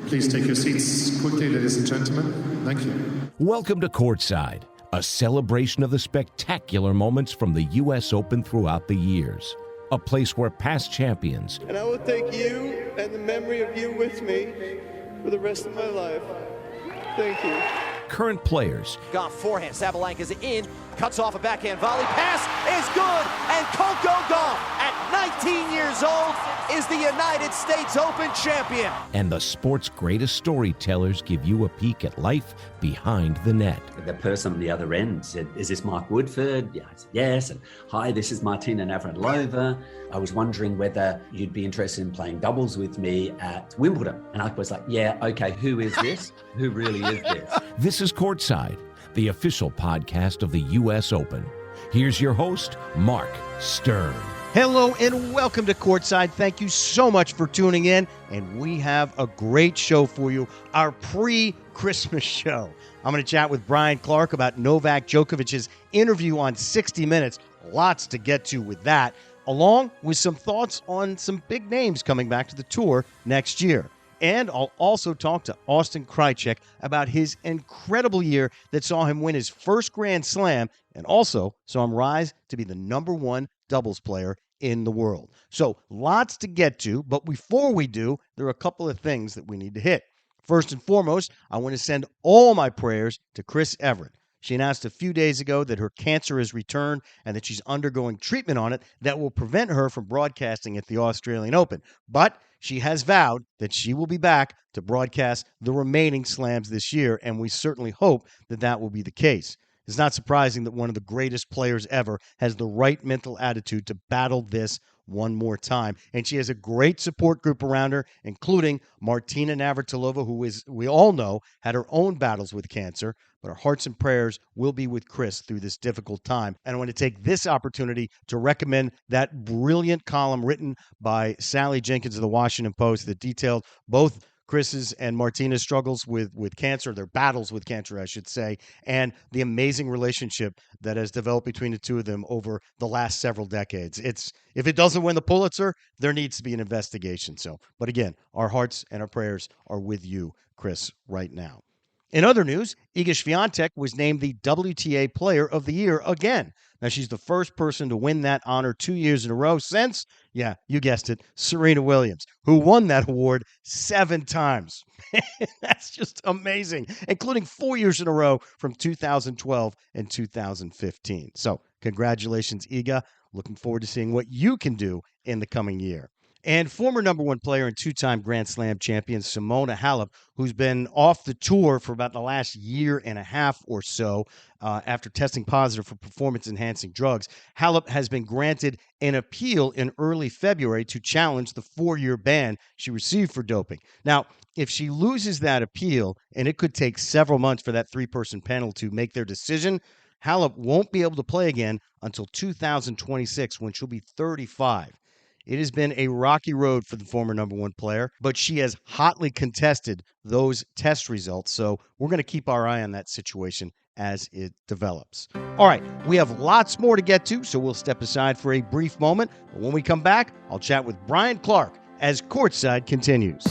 Please take your seats quickly, ladies and gentlemen. Thank you. Welcome to Courtside, a celebration of the spectacular moments from the U.S. Open throughout the years. A place where past champions... And I will take you and the memory of you with me for the rest of my life. Thank you. Current players... Got forehand, Sabalenka's in, cuts off a backhand volley, pass is good, and Coco Gauff, at 19 years old, is the United States Open champion. And the sport's greatest storytellers give you a peek at life behind the net. The person on the other end said, "Is this Mark Woodford?" Yeah, I said, yes. And "Hi, this is Martina Navratilova. I was wondering whether you'd be interested in playing doubles with me at Wimbledon." And I was like, "Yeah, okay, who is this? Who really is this?" This is Courtside, the official podcast of the U.S. Open. Here's your host, Marc Stern. Hello and welcome to Courtside. Thank you so much for tuning in, and we have a great show for you, our pre-Christmas show. I'm going to chat with Brian Clark about Novak Djokovic's interview on 60 Minutes. Lots to get to with that, along with some thoughts on some big names coming back to the tour next year. And I'll also talk to Austin Krajicek about his incredible year that saw him win his first Grand Slam and also saw him rise to be the number one doubles player in the world. So lots to get to, but before we do, there are a couple of things that we need to hit. First and foremost, I want to send all my prayers to Chris Evert. She announced a few days ago that her cancer has returned and that she's undergoing treatment on it that will prevent her from broadcasting at the Australian Open. But she has vowed that she will be back to broadcast the remaining slams this year, and we certainly hope that that will be the case. It's not surprising that one of the greatest players ever has the right mental attitude to battle this one more time. And she has a great support group around her, including Martina Navratilova, who, is, we all know, had her own battles with cancer. But our hearts and prayers will be with Chris through this difficult time. And I want to take this opportunity to recommend that brilliant column written by Sally Jenkins of the Washington Post that detailed both Chris's and Martina's struggles with cancer, their battles with cancer, I should say, and the amazing relationship that has developed between the two of them over the last several decades. If it doesn't win the Pulitzer, there needs to be an investigation. But again, our hearts and our prayers are with you, Chris, right now. In other news, Iga Swiatek was named the WTA Player of the Year again. Now, she's the first person to win that honor 2 years in a row since, yeah, you guessed it, Serena Williams, who won that award 7 times. That's just amazing, including 4 years in a row from 2012 and 2015. So congratulations, Iga. Looking forward to seeing what you can do in the coming year. And former number one player and two-time Grand Slam champion Simona Halep, who's been off the tour for about the last year and a half or so after testing positive for performance-enhancing drugs. Halep has been granted an appeal in early February to challenge the 4-year ban she received for doping. Now, if she loses that appeal, and it could take several months for that 3-person panel to make their decision, Halep won't be able to play again until 2026 when she'll be 35. It has been a rocky road for the former number one player, but she has hotly contested those test results. So we're going to keep our eye on that situation as it develops. All right, we have lots more to get to, so we'll step aside for a brief moment. But when we come back, I'll chat with Brian Clark as Courtside continues.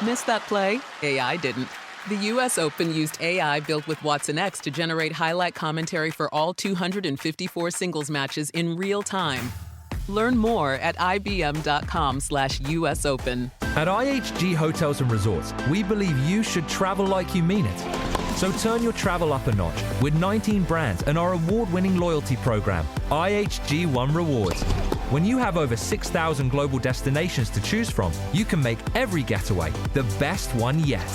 Missed that play? AI didn't. The U.S. Open used AI built with Watson X to generate highlight commentary for all 254 singles matches in real time. Learn more at ibm.com/US Open. At IHG Hotels and Resorts, we believe you should travel like you mean it. So turn your travel up a notch with 19 brands and our award-winning loyalty program, IHG One Rewards. When you have over 6,000 global destinations to choose from, you can make every getaway the best one yet.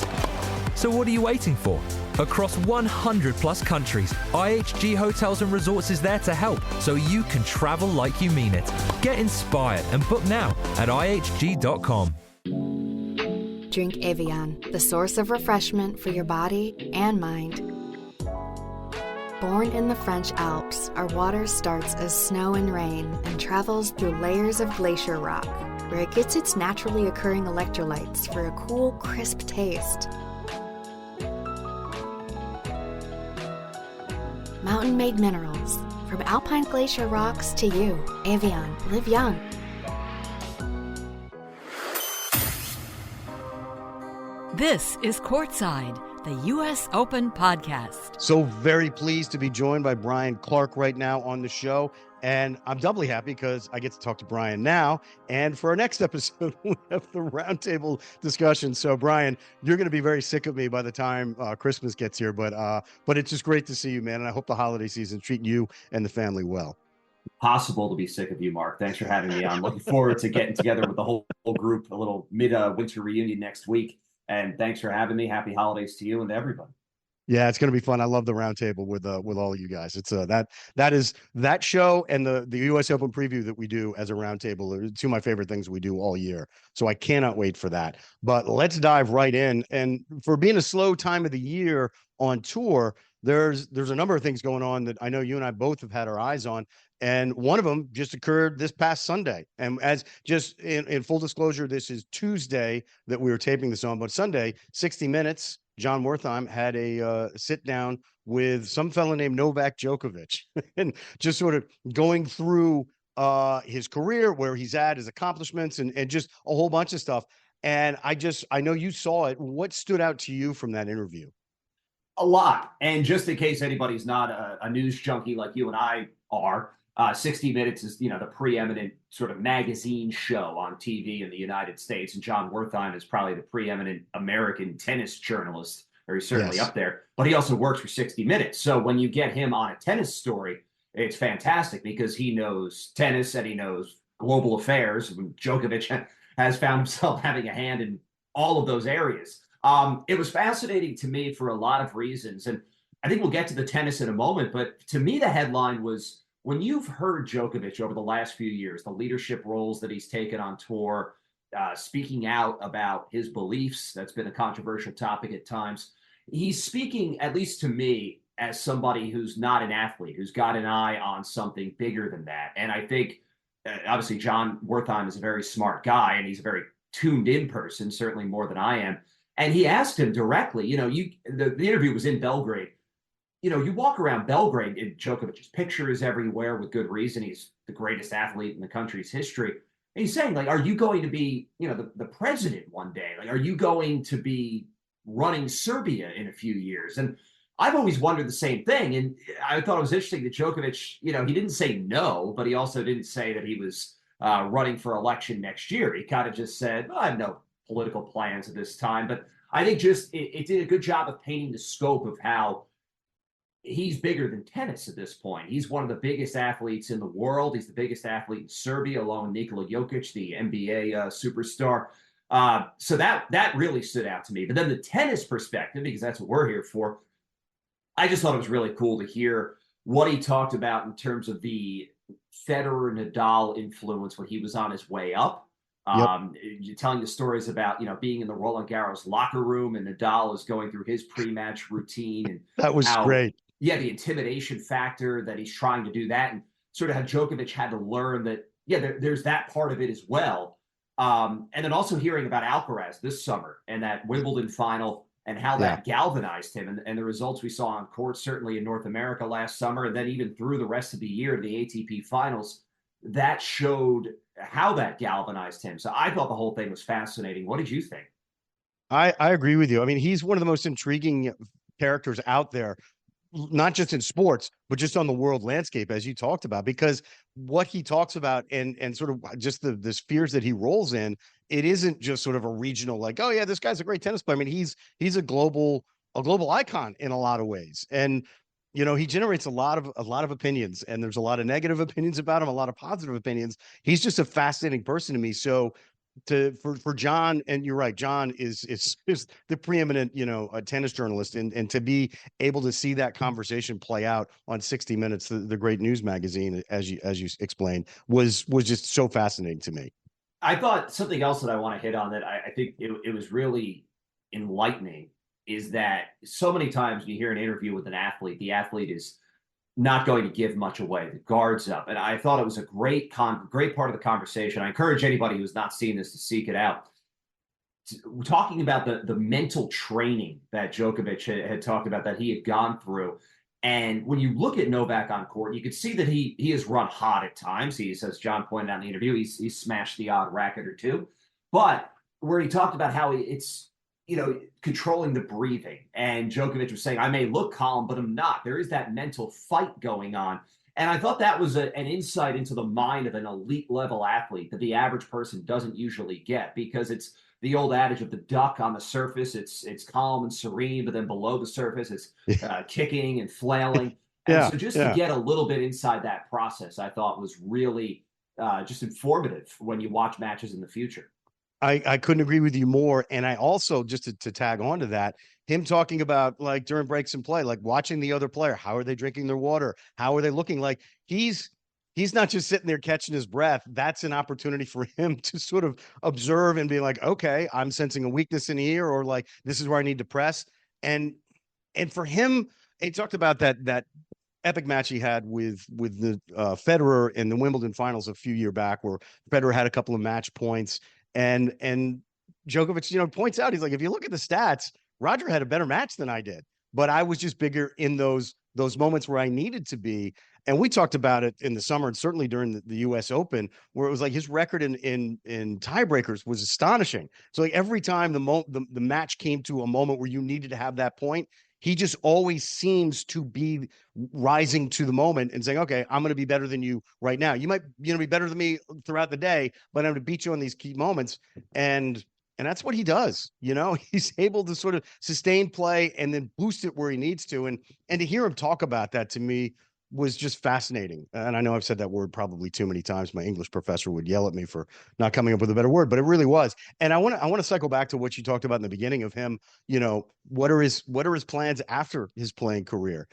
So what are you waiting for? Across 100 plus countries, IHG Hotels and Resorts is there to help so you can travel like you mean it. Get inspired and book now at ihg.com. Drink Evian, the source of refreshment for your body and mind. Born in the French Alps, our water starts as snow and rain and travels through layers of glacier rock, where it gets its naturally occurring electrolytes for a cool, crisp taste. Mountain-made minerals. From alpine glacier rocks to you, Evian. Live young. This is Courtside, the U.S. Open podcast. So very pleased to be joined by Brian Clark right now on the show. And I'm doubly happy because I get to talk to Brian now. And for our next episode, we have the roundtable discussion. So, Brian, you're going to be very sick of me by the time Christmas gets here. But it's just great to see you, man. And I hope the holiday season is treating you and the family well. Possible to be sick of you, Mark. Thanks for having me on. Looking forward to getting together with the whole group, a little mid-winter reunion next week. And thanks for having me. Happy holidays to you and to everybody. Yeah, it's going to be fun. I love the roundtable with all of you guys. It's that show and the U.S. Open preview that we do as a roundtable are two of my favorite things we do all year. So I cannot wait for that. But let's dive right in. And for being a slow time of the year on tour, there's a number of things going on that I know you and I both have had our eyes on. And one of them just occurred this past Sunday. And as just in full disclosure, this is Tuesday that we were taping this on, but Sunday, 60 Minutes. John Wertheim had a sit down with some fellow named Novak Djokovic and just sort of going through his career, where he's at, his accomplishments, and just a whole bunch of stuff. And I know you saw it. What stood out to you from that interview? A lot. And just in case anybody's not a news junkie like you and I are, 60 Minutes is, the preeminent sort of magazine show on TV in the United States. And John Wertheim is probably the preeminent American tennis journalist, or he's certainly up there. But he also works for 60 Minutes. So when you get him on a tennis story, it's fantastic because he knows tennis and he knows global affairs. Djokovic has found himself having a hand in all of those areas. It was fascinating to me for a lot of reasons. And I think we'll get to the tennis in a moment. But to me, the headline was, when you've heard Djokovic over the last few years, the leadership roles that he's taken on tour, speaking out about his beliefs, that's been a controversial topic at times. He's speaking, at least to me, as somebody who's not an athlete, who's got an eye on something bigger than that. And I think, obviously, John Wertheim is a very smart guy, and he's a very tuned-in person, certainly more than I am. And he asked him directly, the interview was in Belgrade. You walk around Belgrade, and Djokovic's picture is everywhere with good reason. He's the greatest athlete in the country's history. And he's saying, are you going to be, the president one day? Are you going to be running Serbia in a few years? And I've always wondered the same thing. And I thought it was interesting that Djokovic, he didn't say no, but he also didn't say that he was running for election next year. He kind of just said, I have no political plans at this time. But I think just it did a good job of painting the scope of how he's bigger than tennis at this point. He's one of the biggest athletes in the world. He's the biggest athlete in Serbia, along with Nikola Jokic, the NBA superstar. So that really stood out to me. But then the tennis perspective, because that's what we're here for, I just thought it was really cool to hear what he talked about in terms of the Federer-Nadal influence when he was on his way up. Telling the stories about, being in the Roland Garros locker room and Nadal is going through his pre-match routine. And that was great. Yeah, the intimidation factor that he's trying to do that, and sort of how Djokovic had to learn that, there's that part of it as well. And then also hearing about Alcaraz this summer and that Wimbledon final and how that galvanized him, and the results we saw on court, certainly in North America last summer, and then even through the rest of the year to the ATP finals, that showed how that galvanized him. So I thought the whole thing was fascinating. What did you think? I agree with you. I mean, he's one of the most intriguing characters out there, not just in sports, but just on the world landscape, as you talked about, because what he talks about and sort of just the spheres that he rolls in, it isn't just sort of a regional, like, oh yeah, this guy's a great tennis player. I mean, he's a global icon in a lot of ways. And he generates a lot of opinions, and there's a lot of negative opinions about him, a lot of positive opinions. He's just a fascinating person to me. So for John, and you're right, John is the preeminent, a tennis journalist, and to be able to see that conversation play out on 60 Minutes, the great news magazine, as you explained, was just so fascinating to me. I thought something else that I want to hit on that I think it was really enlightening is that so many times when you hear an interview with an athlete, the athlete is not going to give much away. The guard's up. And I thought it was a great part of the conversation. I encourage anybody who's not seen this to seek it out. We're talking about the mental training that Djokovic had talked about, that he had gone through. And when you look at Novak on court, you could see that he has run hot at times. He's, as John pointed out in the interview, he's smashed the odd racket or two. But where he talked about how it's controlling the breathing. And Djokovic was saying, I may look calm, but I'm not. There is that mental fight going on. And I thought that was an insight into the mind of an elite level athlete that the average person doesn't usually get, because it's the old adage of the duck on the surface. It's calm and serene, but then below the surface, it's kicking and flailing. And so just to get a little bit inside that process, I thought was really just informative when you watch matches in the future. I couldn't agree with you more. And I also, just to tag on to that, him talking about, like, during breaks and play, like watching the other player, how are they drinking their water? How are they looking? Like he's not just sitting there catching his breath. That's an opportunity for him to sort of observe and be like, okay, I'm sensing a weakness in here, or like, this is where I need to press. And for him, he talked about that epic match he had with the Federer in the Wimbledon finals a few years back, where Federer had a couple of match points. And Djokovic, points out, he's like, if you look at the stats, Roger had a better match than I did, but I was just bigger in those moments where I needed to be. And we talked about it in the summer, and certainly during the U.S. Open, where it was like his record in tiebreakers was astonishing. So like every time the match came to a moment where you needed to have that point, he just always seems to be rising to the moment and saying, okay, I'm going to be better than you right now. You might, be better than me throughout the day, but I'm going to beat you on these key moments. And that's what he does. He's able to sort of sustain play and then boost it where he needs to. And to hear him talk about that, to me, was just fascinating. And I know I've said that word probably too many times. My English professor would yell at me for not coming up with a better word, but it really was. And I want to cycle back to what you talked about in the beginning of him. What are his plans after his playing career?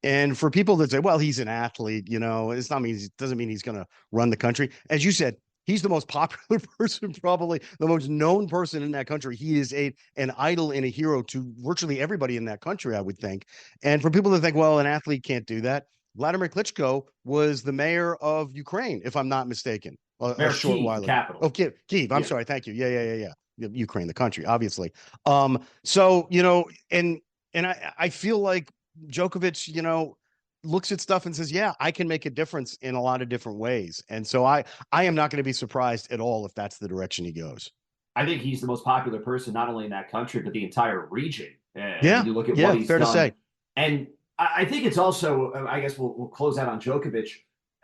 And for people that say, well, he's an athlete, it's not mean, it doesn't mean he's going to run the country. As you said, he's the most popular person, probably the most known person in that country. He is an idol and a hero to virtually everybody in that country, I would think. And for people that think, well, an athlete can't do that, Vladimir Klitschko was the mayor of Ukraine, if I'm not mistaken, a short while ago. Capital. Oh, Kyiv. I'm sorry. Thank you. Yeah. Ukraine, the country, obviously. So, and I feel like Djokovic, looks at stuff and says, yeah, I can make a difference in a lot of different ways. And so I am not going to be surprised at all if that's the direction he goes. I think he's the most popular person, not only in that country, but the entire region. You look at what he's fair done. To say. And I think it's also, I guess we'll close out on Djokovic.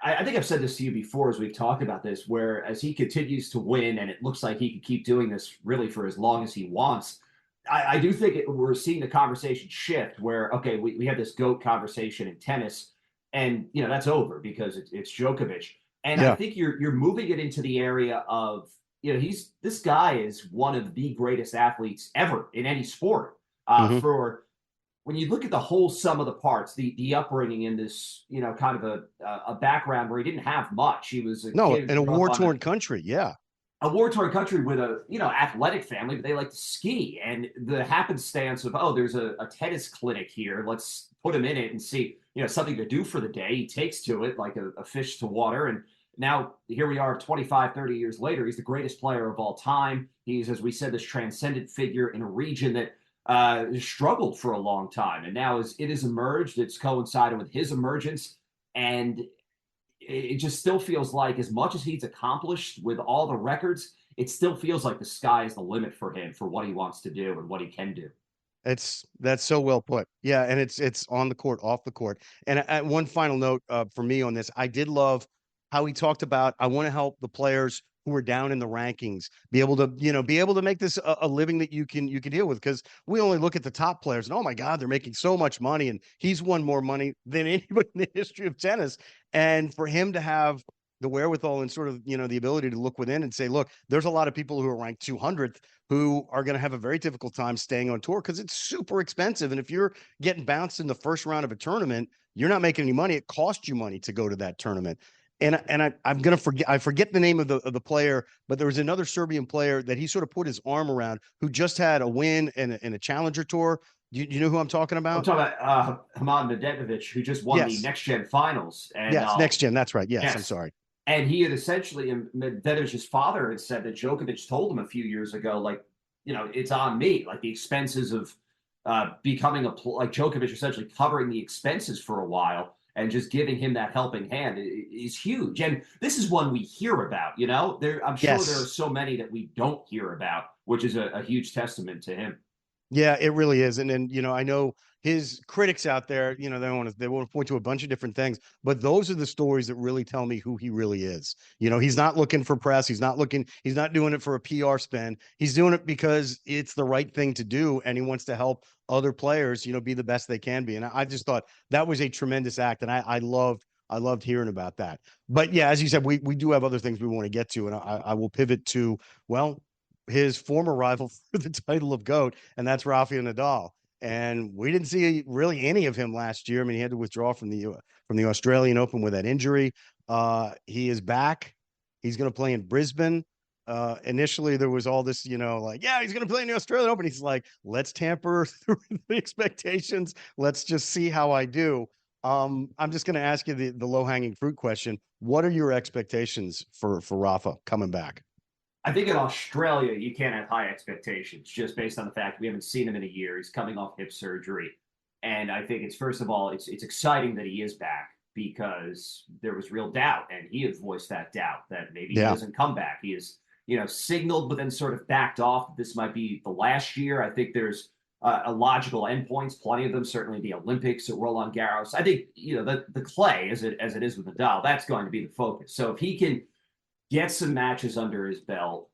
I think I've said this to you before as we've talked about this, where as he continues to win, and it looks like he could keep doing this really for as long as he wants, I do think we're seeing the conversation shift where, okay, we had this GOAT conversation in tennis, and, that's over because it's Djokovic. And I think you're moving it into the area of, this guy is one of the greatest athletes ever in any sport. For when you look at the whole sum of the parts, the upbringing in this, kind of a background where he didn't have much. He was in a war-torn country. Yeah. A war-torn country with a, athletic family, but they like to ski. And the happenstance of, there's a tennis clinic here. Let's put him in it and see, something to do for the day. He takes to it like a fish to water. And now here we are 25, 30 years later. He's the greatest player of all time. He's, as we said, this transcendent figure in a region that struggled for a long time. And now as it has emerged, it's coincided with his emergence. And it just still feels like, as much as he's accomplished with all the records, it still feels like the sky is the limit for him for what he wants to do and what he can do. That's so well put. Yeah. And it's on the court, off the court. And one final note for me on this, I did love how he talked about, I want to help the players who are down in the rankings be able to make this a living that you can deal with. Because we only look at the top players and, oh my God, they're making so much money, and he's won more money than anybody in the history of tennis. And for him to have the wherewithal and sort of, the ability to look within and say, look, there's a lot of people who are ranked 200th who are going to have a very difficult time staying on tour because it's super expensive. And if you're getting bounced in the first round of a tournament, you're not making any money. It costs you money to go to that tournament. And I'm going to forget the name of the player, but there was another Serbian player that he sort of put his arm around who just had a win in a challenger tour. You know who I'm talking about? I'm talking about Hamad Medvedev, who just won the Next Gen finals. And, Next Gen. That's right. Yes, I'm sorry. And he had essentially, Medvedev's father had said that Djokovic told him a few years ago, like, it's on me. Like the expenses of becoming like Djokovic essentially covering the expenses for a while and just giving him that helping hand is huge. And this is one we hear about, I'm sure there are so many that we don't hear about, which is a huge testament to him. Yeah, it really is. And then, I know his critics out there, they want to point to a bunch of different things, but those are the stories that really tell me who he really is. He's not looking for press. He's not doing it for a PR spin. He's doing it because it's the right thing to do. And he wants to help other players, be the best they can be. And I just thought that was a tremendous act. And I loved hearing about that. But yeah, as you said, we do have other things we want to get to. And I will pivot to, well, his former rival for the title of GOAT, and that's Rafael Nadal. And we didn't see really any of him last year. I mean, he had to withdraw from the Australian Open with that injury. He is back. He's going to play in Brisbane. Initially, there was all this, like, yeah, he's going to play in the Australian Open. He's like, let's tamper through the expectations. Let's just see how I do. I'm just going to ask you the low-hanging fruit question. What are your expectations for Rafa coming back? I think in Australia, you can't have high expectations just based on the fact we haven't seen him in a year. He's coming off hip surgery. And I think first of all, it's exciting that he is back because there was real doubt. And he had voiced that doubt that maybe he doesn't come back. He is, signaled, but then sort of backed off. This might be the last year. I think there's a logical endpoints, plenty of them, certainly the Olympics at Roland Garros. I think, the clay, as it is with Nadal, that's going to be the focus. So if he can get some matches under his belt,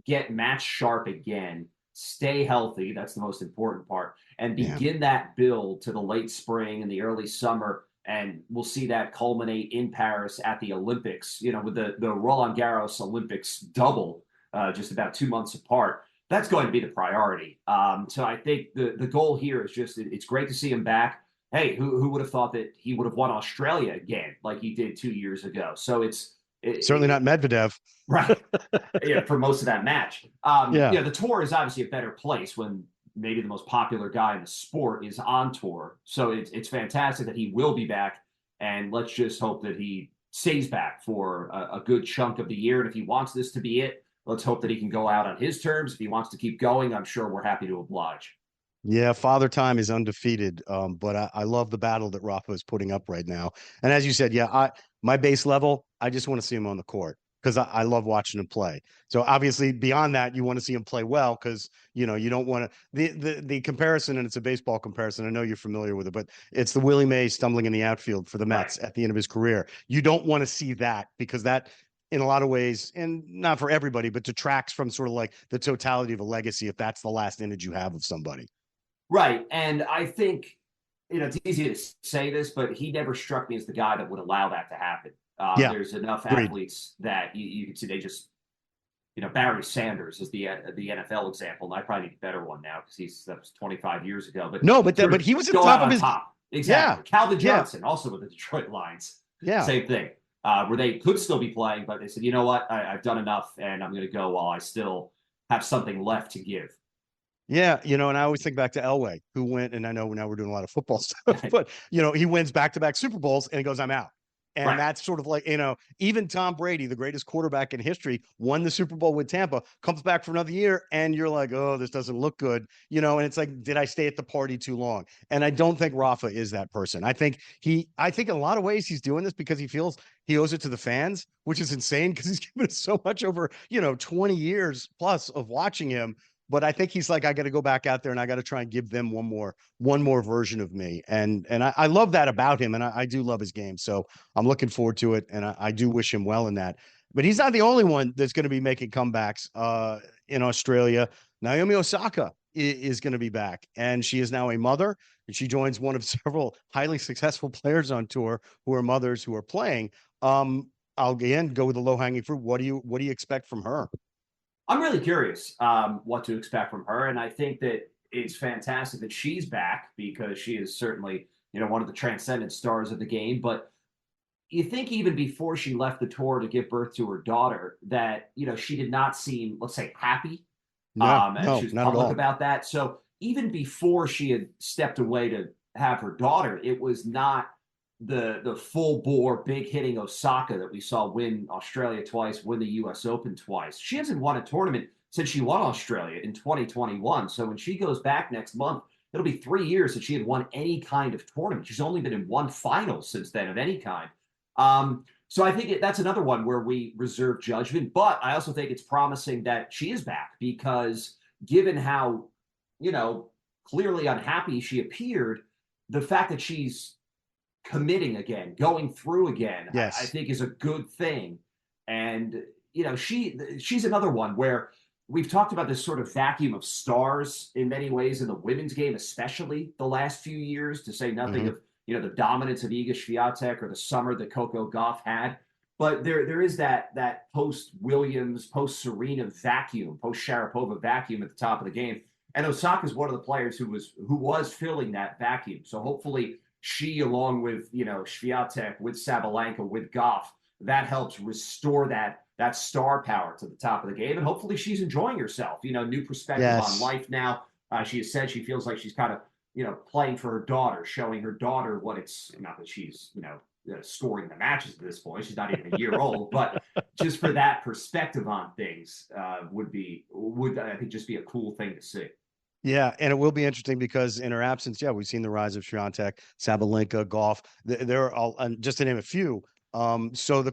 get match sharp again, stay healthy. That's the most important part. And begin that build to the late spring and the early summer. And we'll see that culminate in Paris at the Olympics, with the Roland Garros Olympics double just about 2 months apart. That's going to be the priority. So I think the goal here is just, it's great to see him back. Hey, who would have thought that he would have won Australia again like he did 2 years ago? So it's certainly not Medvedev. Right. Yeah, for most of that match. The tour is obviously a better place when maybe the most popular guy in the sport is on tour. So it's fantastic that he will be back. And let's just hope that he stays back for a good chunk of the year. And if he wants this to be it, let's hope that he can go out on his terms. If he wants to keep going, I'm sure we're happy to oblige. Yeah, Father Time is undefeated, but I love the battle that Rafa is putting up right now. And as you said, my base level, I just want to see him on the court because I love watching him play. So obviously, beyond that, you want to see him play well because you don't want to the comparison, and it's a baseball comparison. I know you're familiar with it, but it's the Willie Mays stumbling in the outfield for the Mets at the end of his career. You don't want to see that because that, in a lot of ways, and not for everybody, but detracts from sort of like the totality of a legacy if that's the last image you have of somebody. Right. And I think, it's easy to say this, but he never struck me as the guy that would allow that to happen. There's enough athletes that you can see they just, Barry Sanders is the NFL example, and I probably need a better one now because that was 25 years ago. But no, but he was at the top of his top. Exactly. Yeah. Calvin Johnson, also with the Detroit Lions. Yeah. Same thing. Where they could still be playing, but they said, you know what, I've done enough, and I'm going to go while I still have something left to give. Yeah, and I always think back to Elway, who went, and I know now we're doing a lot of football stuff, but, he wins back-to-back Super Bowls, and he goes, I'm out. And that's sort of like, even Tom Brady, the greatest quarterback in history, won the Super Bowl with Tampa, comes back for another year, and you're like, oh, this doesn't look good, and it's like, did I stay at the party too long? And I don't think Rafa is that person. I think in a lot of ways he's doing this because he feels he owes it to the fans, which is insane because he's given us so much over, 20 years plus of watching him. But I think he's like, I got to go back out there and I got to try and give them one more version of me. And I love that about him. And I do love his game. So I'm looking forward to it. And I do wish him well in that. But he's not the only one that's going to be making comebacks in Australia. Naomi Osaka is going to be back. And she is now a mother. And she joins one of several highly successful players on tour who are mothers who are playing. I'll again go with the low-hanging fruit. What do you expect from her? I'm really curious what to expect from her. And I think that it's fantastic that she's back because she is certainly, one of the transcendent stars of the game. But you think even before she left the tour to give birth to her daughter that, she did not seem, let's say, happy. No, she was not at all about that. So even before she had stepped away to have her daughter, it was not the full bore big hitting Osaka that we saw win Australia twice, win the US Open twice. She hasn't won a tournament since she won Australia in 2021. So when she goes back next month, it'll be 3 years that she had won any kind of tournament. She's only been in one final since then of any kind. So I think that's another one where we reserve judgment, but I also think it's promising that she is back because given how, clearly unhappy she appeared, the fact that she's committing again, going through again, Yes. I think is a good thing. And, you know, she's another one where we've talked about this sort of vacuum of stars in many ways in the women's game, especially the last few years, to say nothing of, you know, the dominance of Iga Swiatek or the summer that Coco Gauff had. But there is that post-Williams, post-Serena vacuum, post-Sharapova vacuum at the top of the game. And Osaka is one of the players who was filling that vacuum. So hopefully she, along with, you know, Swiatek, with Sabalenka, with Gauff, that helps restore that star power to the top of the game. And hopefully she's enjoying herself, you know, new perspective on life now. She has said she feels like she's kind of, you know, playing for her daughter, showing her daughter what it's, not that she's, you know, scoring the matches at this point. She's not even a year old, but just for that perspective on things would I think just be a cool thing to see. Yeah, and it will be interesting because in her absence, we've seen the rise of Swiatek, Sabalenka, Gauff. They're all, just to name a few. So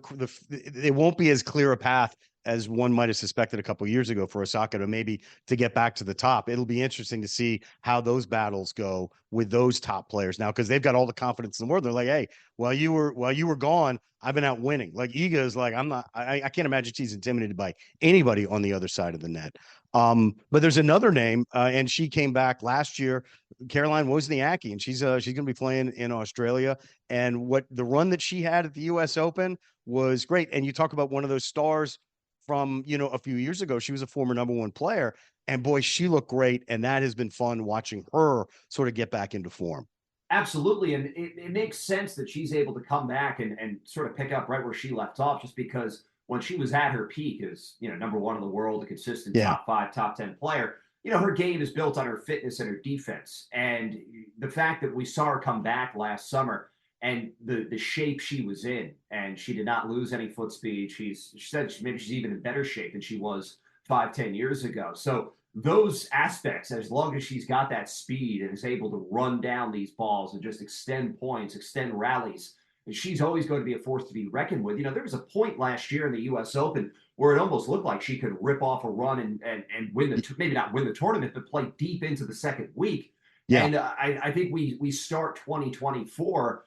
it won't be as clear a path as one might have suspected a couple of years ago for Osaka to get back to the top. It'll be interesting to see how those battles go with those top players now, because they've got all the confidence in the world. They're like, hey, while you were gone, I've been out winning. Like Iga is like, I can't imagine she's intimidated by anybody on the other side of the net. But there's another name, and she came back last year, Caroline Wozniacki, and she's going to be playing in Australia. And what the run that she had at the U.S. Open was great. And you talk about one of those stars from, you know, a few years ago. She was a former #1 player, and boy, she looked great. And that has been fun watching her sort of get back into form. Absolutely. And it makes sense that she's able to come back and sort of pick up right where she left off, just because when she was at her peak as, you know, #1 in the world, a consistent top 5, top 10 player, you know, her game is built on her fitness and her defense. And the fact that we saw her come back last summer and the shape she was in, and she did not lose any foot speed. She said maybe she's even in better shape than she was 5-10 years ago. So those aspects, as long as she's got that speed and is able to run down these balls and just extend points, extend rallies, she's always going to be a force to be reckoned with. You know, there was a point last year in the U.S. Open where it almost looked like she could rip off a run and win maybe not win the tournament, but play deep into the second week. Yeah. And I think we start 2024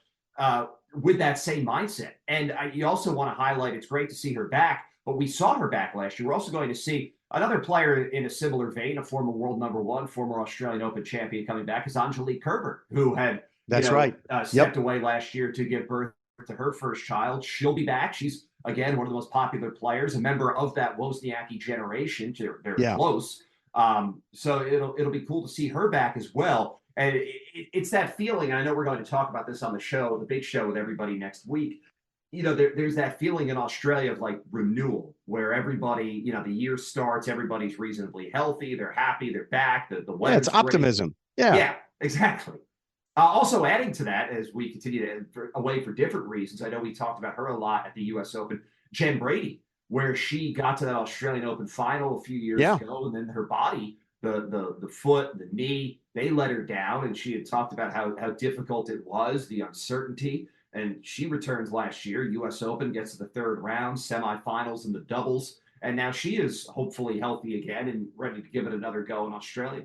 with that same mindset. And you also want to highlight, it's great to see her back, but we saw her back last year. We're also going to see another player in a similar vein, a former world #1, former Australian Open champion coming back, is Angelique Kerber, who had stepped away last year to give birth to her first child. She'll be back. She's, again, one of the most popular players, a member of that Wozniacki generation. They're close. So it'll be cool to see her back as well. And it's that feeling. I know we're going to talk about this on the show, the big show with everybody next week. You know, there's that feeling in Australia of like renewal, where everybody, you know, the year starts, everybody's reasonably healthy, they're happy, they're back, the weather's it's optimism. Great. Yeah, exactly. Also adding to that, as we continue to away for different reasons, I know we talked about her a lot at the U.S. Open, Jen Brady, where she got to that Australian Open final a few years ago, and then her body, the foot, the knee, they let her down, and she had talked about how difficult it was, the uncertainty. And she returns last year, U.S. Open, gets to the third round, semifinals in the doubles. And now she is hopefully healthy again and ready to give it another go in Australia.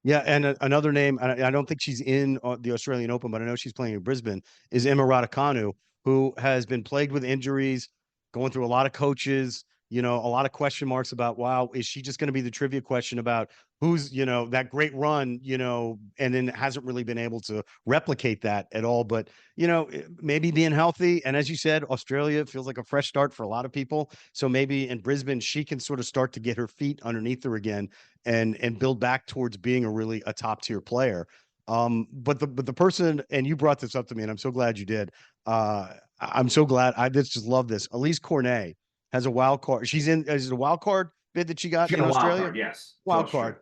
Yeah, and another name, I don't think she's in the Australian Open, but I know she's playing in Brisbane, is Emma Raducanu, who has been plagued with injuries, going through a lot of coaches, you know, a lot of question marks about, wow, is she just going to be the trivia question about who's, you know, that great run, you know, and then hasn't really been able to replicate that at all. But, you know, maybe being healthy. And as you said, Australia feels like a fresh start for a lot of people. So maybe in Brisbane, she can sort of start to get her feet underneath her again and build back towards being a top tier player. But the person, and you brought this up to me, and I'm so glad you did. I'm so glad. I just love this. Elise Cornet has a wild card. Is it a wild card bid that she got in Australia? Wild card, yes. Wild card.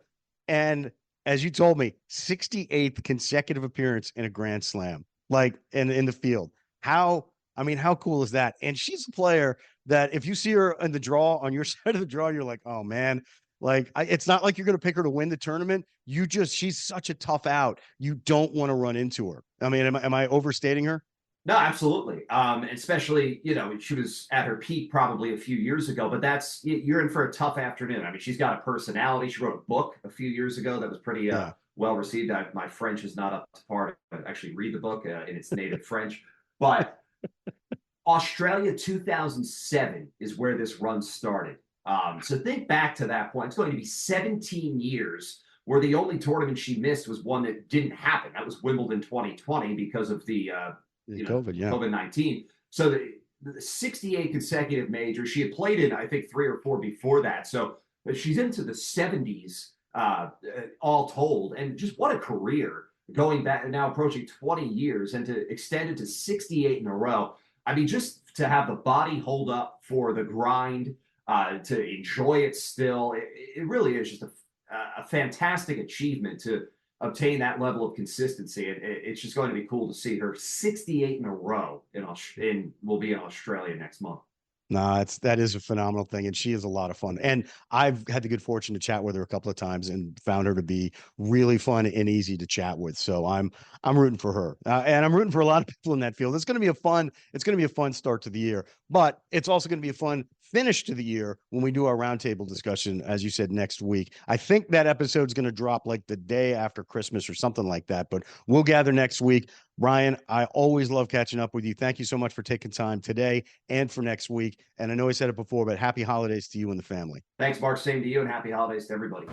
And as you told me, 68th consecutive appearance in a Grand Slam, like in the field. How cool is that? And she's a player that if you see her in the draw on your side of the draw, you're like, oh man, like it's not like you're going to pick her to win the tournament. She's such a tough out. You don't want to run into her. I mean, am I overstating her? No, absolutely. Especially, you know, she was at her peak probably a few years ago, but you're in for a tough afternoon. I mean, she's got a personality. She wrote a book a few years ago that was pretty well received. My French is not up to par to actually read the book in its native French, but Australia 2007 is where this run started. So think back to that point. It's going to be 17 years where the only tournament she missed was one that didn't happen. That was Wimbledon 2020 because of the COVID-19. So the 68 consecutive majors. She had played in, I think, 3 or 4 before that. So she's into the 70s all told. And just what a career going back, now approaching 20 years, and to extend it to 68 in a row. I mean, just to have the body hold up for the grind, to enjoy it still, it really is just a fantastic achievement to obtain that level of consistency. And it's just going to be cool to see her 68 in a row will be in Australia next month. Nah, that is a phenomenal thing, and she is a lot of fun. And I've had the good fortune to chat with her a couple of times and found her to be really fun and easy to chat with. So I'm rooting for her, and I'm rooting for a lot of people in that field. It's going to be a fun start to the year, but it's also going to be a fun finish to the year when we do our roundtable discussion, as you said, next week. I think that episode's going to drop like the day after Christmas or something like that, but we'll gather next week. Brian, I always love catching up with you. Thank you so much for taking time today and for next week. And I know I said it before, but happy holidays to you and the family. Thanks, Mark. Same to you, and happy holidays to everybody.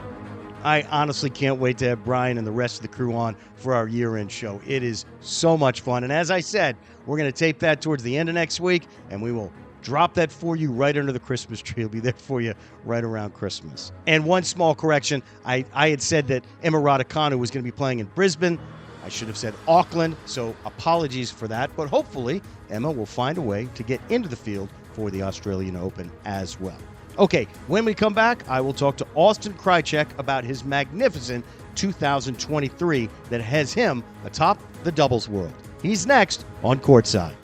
I honestly can't wait to have Brian and the rest of the crew on for our year-end show. It is so much fun. And as I said, we're going to tape that towards the end of next week, and we will drop that for you right under the Christmas tree. It'll be there for you right around Christmas. And one small correction, I had said that Emma Raducanu was going to be playing in Brisbane. I should have said Auckland, so apologies for that. But hopefully, Emma will find a way to get into the field for the Australian Open as well. Okay, when we come back, I will talk to Austin Krajicek about his magnificent 2023 that has him atop the doubles world. He's next on Courtside.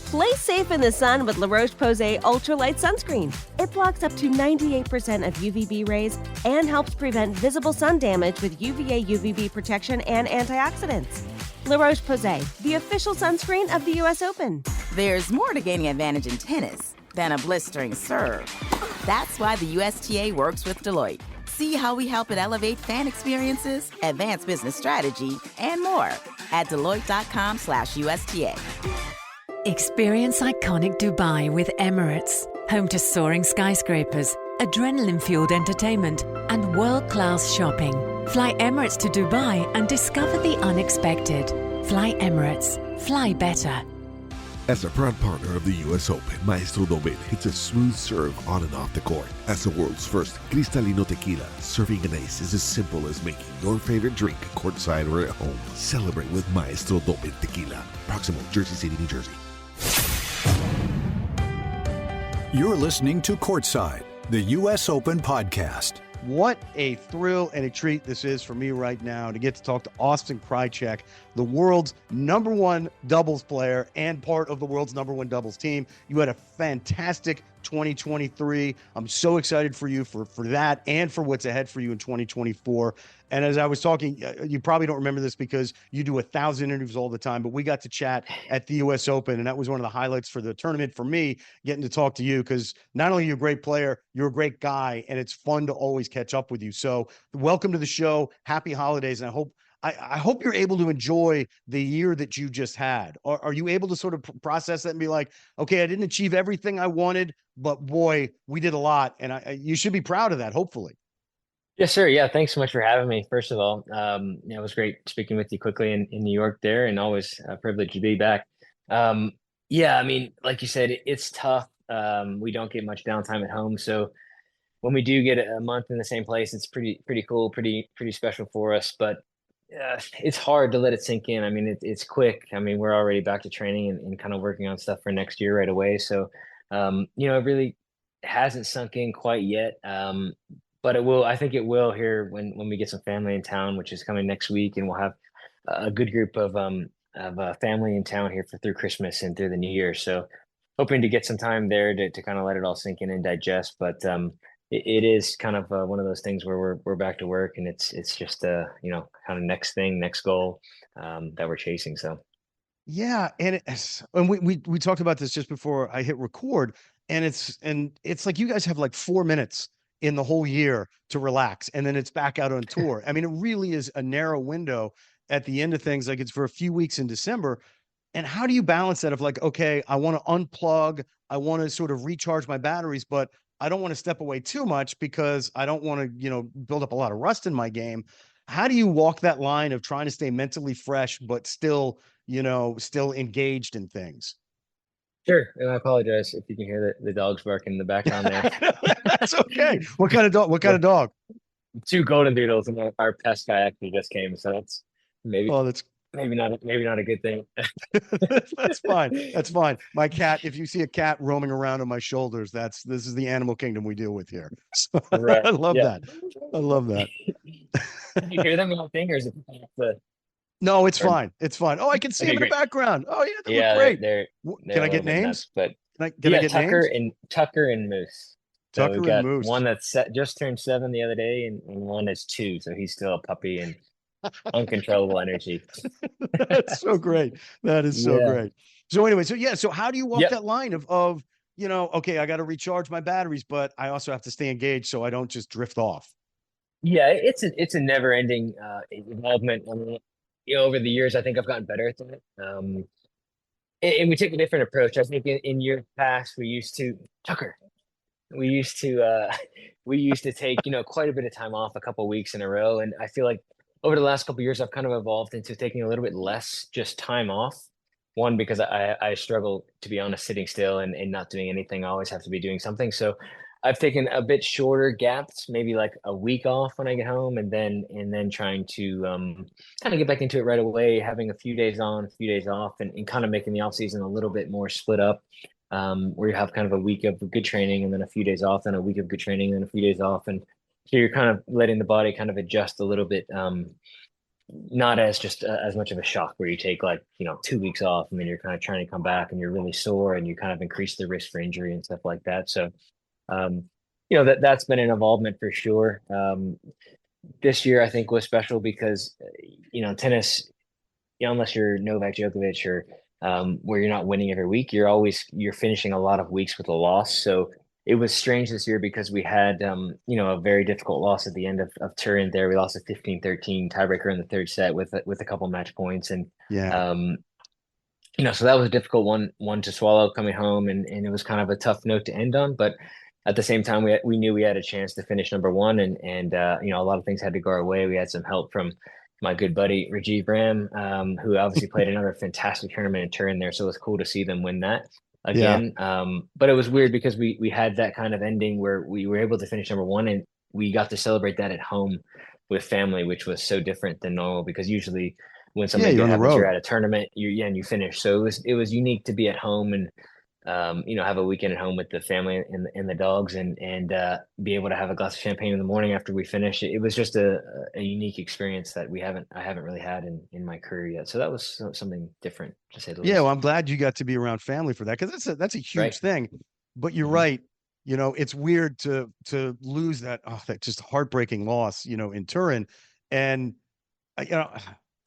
Play safe in the sun with La Roche-Posay Ultralight Sunscreen. It blocks up to 98% of UVB rays and helps prevent visible sun damage with UVA UVB protection and antioxidants. La Roche-Posay, the official sunscreen of the U.S. Open. There's more to gaining advantage in tennis than a blistering serve. That's why the USTA works with Deloitte. See how we help it elevate fan experiences, advance business strategy, and more at Deloitte.com/USTA. Experience iconic Dubai with Emirates, home to soaring skyscrapers, adrenaline-fueled entertainment, and world-class shopping. Fly Emirates to Dubai and discover the unexpected. Fly Emirates. Fly better. As a proud partner of the U.S. Open, Maestro Dobel hits a smooth serve on and off the court. As the world's first Cristalino tequila, serving an ace is as simple as making your favorite drink courtside or at home. Celebrate with Maestro Dobel tequila. Proximo, Jersey City, New Jersey. You're listening to Courtside, the U.S. Open podcast. What a thrill and a treat this is for me right now to get to talk to Austin Krajicek, the world's #1 doubles player and part of the world's #1 doubles team. You had a fantastic 2023. I'm so excited for you for that and for what's ahead for you in 2024. And as I was talking, you probably don't remember this because you do 1,000 interviews all the time, but we got to chat at the U.S. Open, and that was one of the highlights for the tournament for me, getting to talk to you because not only are you a great player, you're a great guy, and it's fun to always catch up with you. So welcome to the show. Happy holidays, and I hope you're able to enjoy the year that you just had. Are you able to sort of process that and be like, okay, I didn't achieve everything I wanted, but boy, we did a lot, and you should be proud of that, hopefully. Yes, sir. Yeah, thanks so much for having me. First of all, it was great speaking with you quickly in New York there, and always a privilege to be back. Yeah, I mean, like you said, it's tough. We don't get much downtime at home, so when we do get a month in the same place, it's pretty cool, pretty special for us. But it's hard to let it sink in. I mean, it's quick. I mean, we're already back to training and kind of working on stuff for next year right away. So, it really hasn't sunk in quite yet. But it will. I think it will here when we get some family in town, which is coming next week, and we'll have a good group of family in town here through Christmas and through the New Year. So, hoping to get some time there to kind of let it all sink in and digest. But it is kind of one of those things where we're back to work, and it's just kind of next goal that we're chasing. So. Yeah, and we talked about this just before I hit record, and it's like you guys have like 4 minutes in the whole year to relax, and then it's back out on tour. I mean, it really is a narrow window at the end of things. Like, it's for a few weeks in December. And how do you balance that of like, okay, I want to unplug, I want to sort of recharge my batteries, but I don't want to step away too much because I don't want to, build up a lot of rust in my game. How do you walk that line of trying to stay mentally fresh, but still, still engaged in things? Sure. And I apologize if you can hear the dogs barking in the background there. That's okay. What kind of dog? What kind of dog? 2 golden doodles, and our pest guy actually just came, so that's maybe that's maybe not a good thing. That's fine. That's fine. My cat, if you see a cat roaming around on my shoulders, this is the animal kingdom we deal with here. So, Right. I love Yeah. that. I love that. Can you hear them in my fingers? No, it's fine. It's fine. Oh, I can see Okay, them in the great. background. Oh, yeah, they Yeah, look great. they're Can I a get little bit names? nuts, but Can I get Tucker names? and Moose. So Tucker we and got Moose. one that's just turned 7 the other day, and one is 2, so he's still a puppy and uncontrollable energy. That's so great. That is so Yeah. great. So anyway, so how do you walk Yep. that line of okay, I got to recharge my batteries, but I also have to stay engaged so I don't just drift off. Yeah, it's a never ending involvement. I mean, over the years, I think I've gotten better at that. And we take a different approach. I think in years past, we used to Tucker. We used to take quite a bit of time off, a couple weeks in a row, and I feel like over the last couple of years, I've kind of evolved into taking a little bit less just time off. One, because I struggle, to be honest, sitting still and not doing anything. I always have to be doing something. So I've taken a bit shorter gaps, maybe like a week off when I get home, and then trying to kind of get back into it right away, having a few days on, a few days off, and kind of making the off season a little bit more split up, where you have kind of a week of good training and then a few days off, then a week of good training and then a few days off, and so you're kind of letting the body kind of adjust a little bit. Not as just as much of a shock where you take 2 weeks off and then you're kind of trying to come back and you're really sore and you kind of increase the risk for injury and stuff like that. So, that's been an involvement for sure. This year I think was special because, tennis, unless you're Novak Djokovic or where you're not winning every week, you're finishing a lot of weeks with a loss. So it was strange this year because we had, a very difficult loss at the end of Turin there. We lost a 15-13 tiebreaker in the third set with a couple match points. And, so that was a difficult one to swallow coming home. And it was kind of a tough note to end on. But at the same time, we knew we had a chance to finish number one. And a lot of things had to go our way. We had some help from my good buddy, Rajiv Ram, who obviously played another fantastic tournament in Turin there. So it was cool to see them win that again. But it was weird because we had that kind of ending where we were able to finish number one and we got to celebrate that at home with family, which was so different than normal because usually when something good happens, you're at a tournament, and you finish. So it was unique to be at home and have a weekend at home with the family and the dogs and be able to have a glass of champagne in the morning after we finish. It was just a unique experience that I haven't really had in my career yet. So that was something different, to say the least. Yeah, well, I'm glad you got to be around family for that because that's a huge thing. But you're right. It's weird to lose that just heartbreaking loss, in Turin. And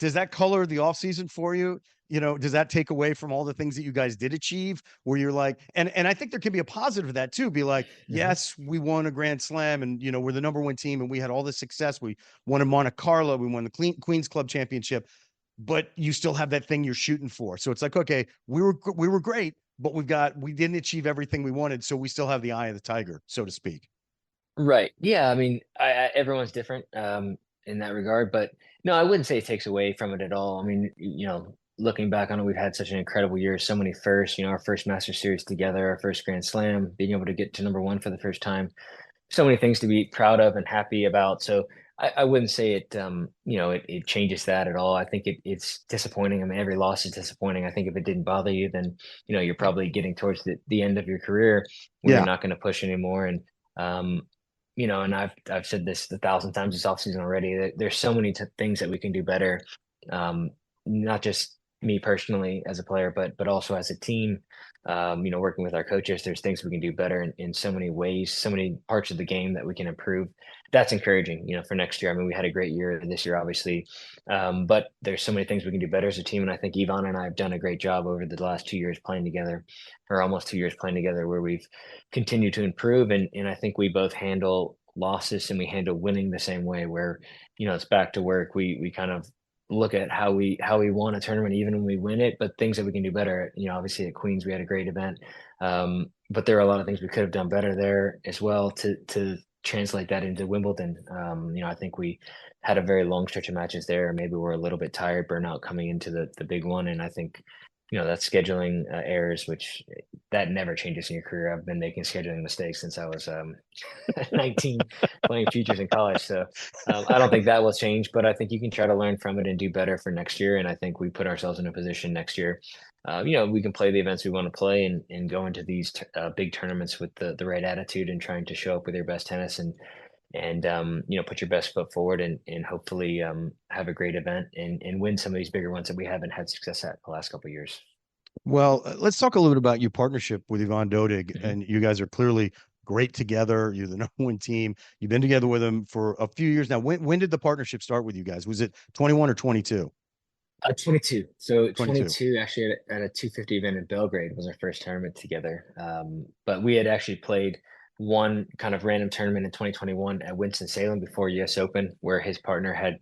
does that color the off season for you? Does that take away from all the things that you guys did achieve where you're like, and I think there can be a positive of that too. Be like, yes, we won a Grand Slam and, we're the number one team and we had all this success. We won in Monte Carlo. We won the Queens Club Championship, but you still have that thing you're shooting for. So it's like, okay, we were great, but we didn't achieve everything we wanted. So we still have the eye of the tiger, so to speak. Right. Yeah. I mean, everyone's different in that regard, but no, I wouldn't say it takes away from it at all. I mean, looking back on it, we've had such an incredible year, so many firsts, our first Masters Series together, our first Grand Slam, being able to get to number one for the first time, so many things to be proud of and happy about. So I wouldn't say it, it changes that at all. I think it's disappointing. I mean, every loss is disappointing. I think if it didn't bother you, then, you're probably getting towards the end of your career where you're not going to push anymore. And, and I've said this 1,000 times this offseason already, there's so many things that we can do better. Not just me personally as a player, but also as a team, working with our coaches, there's things we can do better in so many ways, so many parts of the game that we can improve. That's encouraging, for next year. I mean, we had a great year this year, obviously, but there's so many things we can do better as a team. And I think Ivan and I have done a great job over the last 2 years playing together, or almost 2 years playing together, where we've continued to improve. And I think we both handle losses and we handle winning the same way, where, it's back to work. We kind of look at how we won a tournament, even when we win it, but things that we can do better. Obviously at Queens, we had a great event. But there are a lot of things we could have done better there as well to translate that into Wimbledon. I think we had a very long stretch of matches there. Maybe we're a little bit tired, burnout coming into the big one. And I think, that's scheduling errors, which that never changes in your career. I've been making scheduling mistakes since I was 19 playing futures in college. So I don't think that will change, but I think you can try to learn from it and do better for next year. And I think we put ourselves in a position next year. We can play the events we want to play and go into these big tournaments with the right attitude and trying to show up with your best tennis and put your best foot forward and hopefully have a great event and win some of these bigger ones that we haven't had success at the last couple of years. Well, let's talk a little bit about your partnership with Ivan Dodig. And you guys are clearly great together. You're the number one team. You've been together with him for a few years now. When did the partnership start with you guys? Was it 21 or 22? 22. So 22 actually at a 250 event in Belgrade was our first tournament together. But we had actually played one kind of random tournament in 2021 at Winston-Salem before US Open, where his partner had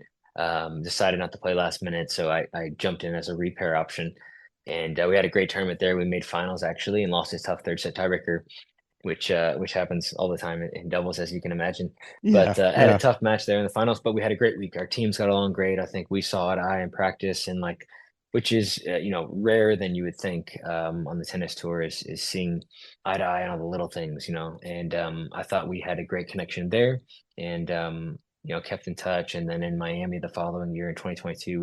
decided not to play last minute. So I jumped in as a repair option. And we had a great tournament there. We made finals actually and lost his tough third set tiebreaker, which happens all the time in doubles, as you can imagine. But had a tough match there in the finals, but we had a great week. Our teams got along great. I think we saw eye to eye in practice, and which is rarer than you would think on the tennis tour is seeing eye to eye on all the little things, and I thought we had a great connection there and kept in touch. And then in Miami the following year in 2022,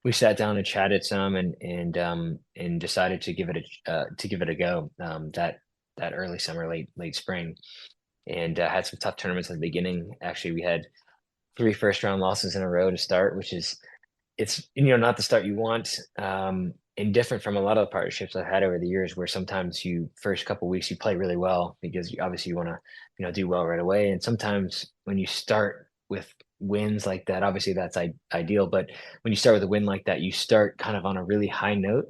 we sat down and chatted some and decided to give it a go that early summer, late spring, and had some tough tournaments at the beginning. Actually, we had 3 first-round losses in a row to start, which is not the start you want, and different from a lot of the partnerships I've had over the years, where sometimes first couple of weeks you play really well because you want to do well right away, and sometimes when you start with wins like that, obviously that's ideal, but when you start with a win like that, you start kind of on a really high note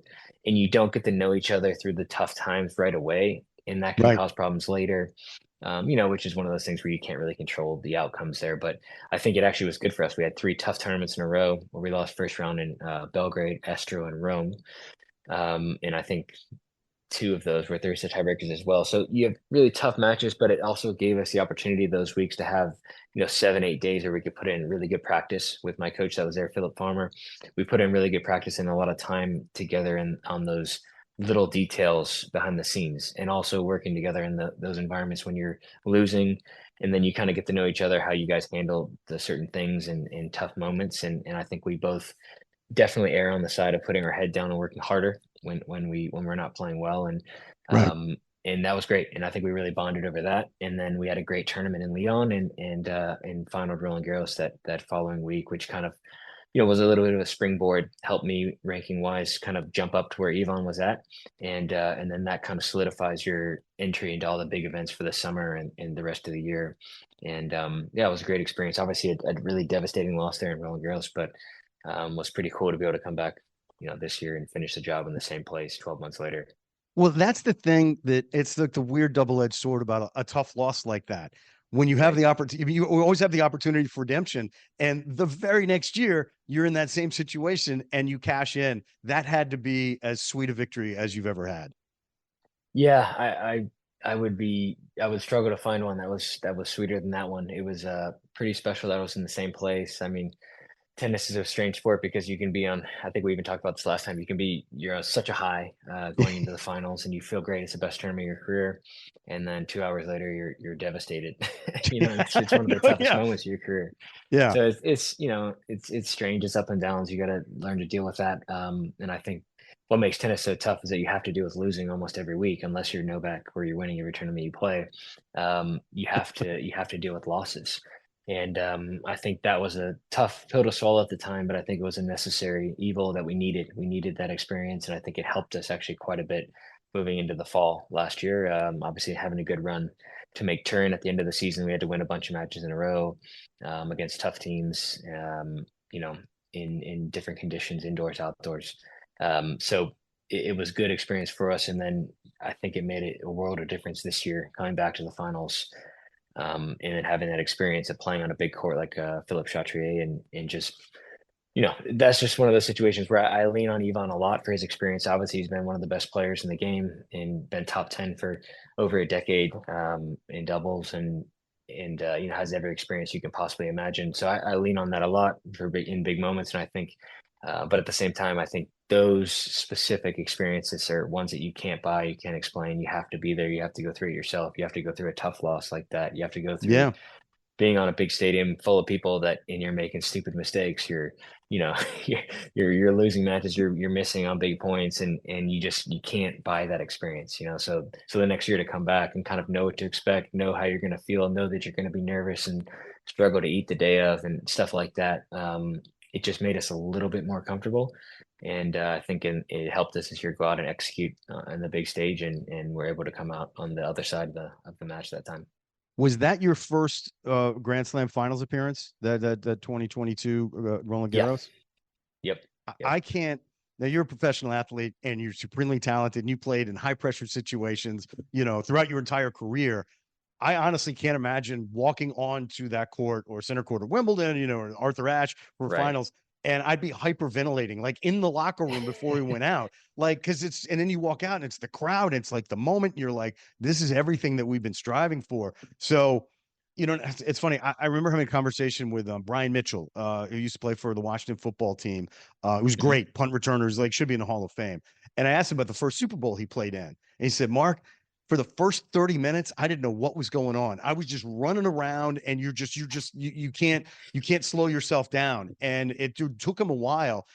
and you don't get to know each other through the tough times right away, and that can cause problems later. Which is one of those things where you can't really control the outcomes there. But I think it actually was good for us. We had 3 tough tournaments in a row where we lost first round in Belgrade, Estro, and Rome. And I think 2 of those were third set tiebreakers as well. So you have really tough matches, but it also gave us the opportunity those weeks to have 7-8 days where we could put in really good practice with my coach that was there, Philip Farmer. We put in really good practice and a lot of time together on those little details behind the scenes, and also working together in those environments when you're losing, and then you kind of get to know each other, how you guys handle the certain things in tough moments. And I think we both definitely err on the side of putting our head down and working harder when we're not playing well. And and that was great. And I think we really bonded over that. And then we had a great tournament in Lyon and final Roland Garros that following week, which kind of was a little bit of a springboard, helped me ranking wise kind of jump up to where Ivan was at. And then that kind of solidifies your entry into all the big events for the summer and the rest of the year. And it was a great experience. Obviously a really devastating loss there in Roland Garros, but was pretty cool to be able to come back, this year and finish the job in the same place 12 months later. Well, that's the thing, that it's like the weird double-edged sword about a tough loss like that. When you have the opportunity, you always have the opportunity for redemption. And the very next year, you're in that same situation and you cash in. That had to be as sweet a victory as you've ever had. Yeah, I would struggle to find one that was sweeter than that one. It was pretty special that I was in the same place. I mean, tennis is a strange sport because you can be on, I think we even talked about this last time, you're on such a high going into the finals and you feel great. It's the best tournament of your career. And then 2 hours later, you're devastated. It's one of the toughest moments of your career. Yeah. So it's strange. It's up and downs. You got to learn to deal with that. And I think what makes tennis so tough is that you have to deal with losing almost every week, unless you're Novak where you're winning every tournament you play. You have to deal with losses. And I think that was a tough pill to swallow at the time, but I think it was a necessary evil that we needed. We needed that experience, and I think it helped us actually quite a bit moving into the fall last year. Obviously, having a good run to make turn at the end of the season, we had to win a bunch of matches in a row against tough teams, in different conditions, indoors, outdoors. So it was good experience for us, and then I think it made a world of difference this year coming back to the finals. And then having that experience of playing on a big court like Philippe Chatrier and just, that's just one of those situations where I lean on Ivan a lot for his experience. Obviously, he's been one of the best players in the game and been top 10 for over a decade in doubles and has every experience you can possibly imagine. So I lean on that a lot in big moments. And I think, but at the same time, I think those specific experiences are ones that you can't buy, you can't explain. You have to be there. You have to go through it yourself. You have to go through a tough loss like that. You have to go through being on a big stadium full of people and you're making stupid mistakes. You're you're losing matches. You're missing on big points, and you can't buy that experience. So the next year to come back and kind of know what to expect, know how you're going to feel, know that you're going to be nervous and struggle to eat the day of and stuff like that. It just made us a little bit more comfortable. And I think it helped us this year go out and execute on the big stage, and we're able to come out on the other side of the match that time. Was that your first Grand Slam finals appearance? That 2022 Roland Garros? Yep. I can't. Now you're a professional athlete and you're supremely talented and you played in high pressure situations, throughout your entire career. I honestly can't imagine walking onto that court or center court of Wimbledon, or Arthur Ashe for finals. And I'd be hyperventilating, like in the locker room before we went out, and then you walk out and it's the crowd. It's like the moment you're like, this is everything that we've been striving for. So, it's funny. I remember having a conversation with Brian Mitchell, who used to play for the Washington football team. It was great punt returners, should be in the Hall of Fame. And I asked him about the first Super Bowl he played in. And he said, Mark, for the first 30 minutes, I didn't know what was going on. I was just running around and you can't slow yourself down. And it took him a while,